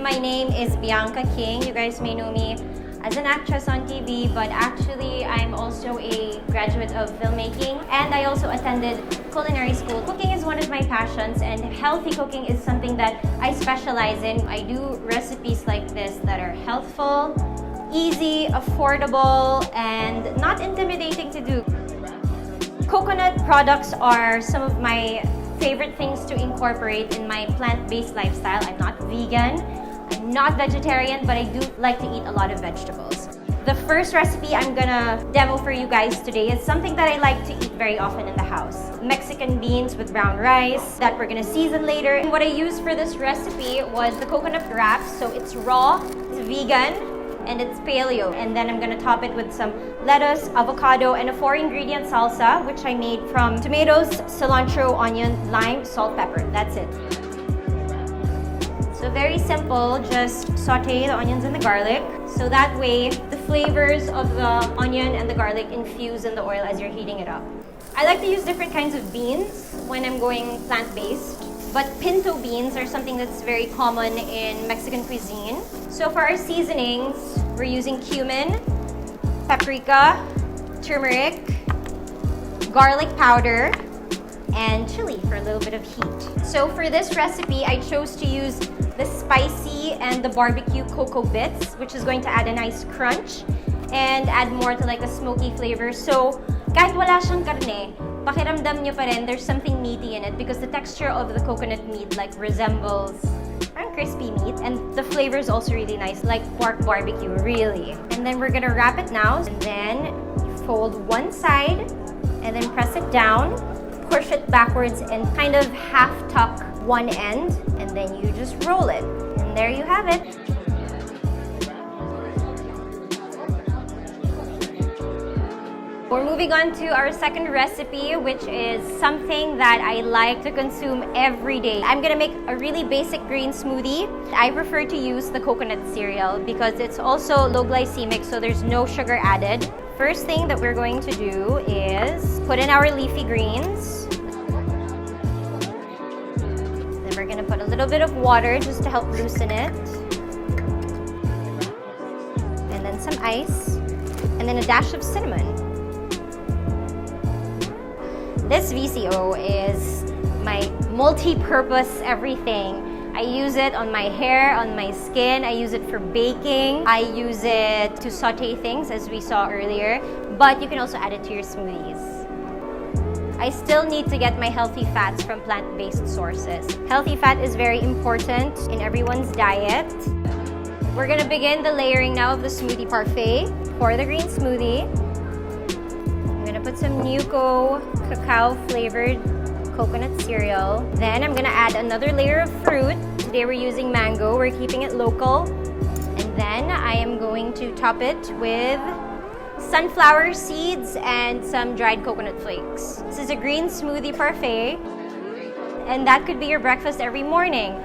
my name is Bianca King. You guys may know me as an actress on TV, but actually I'm also a graduate of filmmaking and I also attended culinary school. Cooking is one of my passions and healthy cooking is something that I specialize in. I do recipes like this that are healthful, easy, affordable, and not intimidating to do. Coconut products are some of my favorite things to incorporate in my plant-based lifestyle. I'm not vegan, I'm not vegetarian, but I do like to eat a lot of vegetables. The first recipe I'm gonna demo for you guys today is something that I like to eat very often in the house. Mexican beans with brown rice that we're gonna season later. And what I used for this recipe was the coconut wrap, so it's raw, it's vegan, and it's paleo. And then I'm gonna top it with some lettuce, avocado, and a 4-ingredient salsa, which I made from tomatoes, cilantro, onion, lime, salt, pepper. That's it. So very simple, just saute the onions and the garlic. So that way, the flavors of the onion and the garlic infuse in the oil as you're heating it up. I like to use different kinds of beans when I'm going plant-based. But pinto beans are something that's very common in Mexican cuisine. So for our seasonings, we're using cumin, paprika, turmeric, garlic powder, and chili for a little bit of heat. So for this recipe, I chose to use the spicy and the barbecue cocoa bits, which is going to add a nice crunch and add more to like a smoky flavor. So kahit wala siyang karne, pakiramdam nyo pa rin, there's something meaty in it because the texture of the coconut meat like resembles crispy meat, and the flavor is also really nice, like pork barbecue, really. And then we're gonna wrap it now, and then fold one side, and then press it down, push it backwards, and kind of half tuck one end, and then you just roll it. And there you have it. We're moving on to our second recipe, which is something that I like to consume every day. I'm gonna make a really basic green smoothie. I prefer to use the coconut cereal because it's also low glycemic, so there's no sugar added. First thing that we're going to do is put in our leafy greens. Then we're gonna put a little bit of water just to help loosen it. And then some ice, and then a dash of cinnamon. This VCO is my multi-purpose everything. I use it on my hair, on my skin. I use it for baking. I use it to saute things, as we saw earlier. But you can also add it to your smoothies. I still need to get my healthy fats from plant-based sources. Healthy fat is very important in everyone's diet. We're gonna begin the layering now of the smoothie parfait. For the green smoothie, put some Nuco cacao flavored coconut cereal. Then I'm gonna add another layer of fruit. Today we're using mango, we're keeping it local. And then I am going to top it with sunflower seeds and some dried coconut flakes. This is a green smoothie parfait, and that could be your breakfast every morning.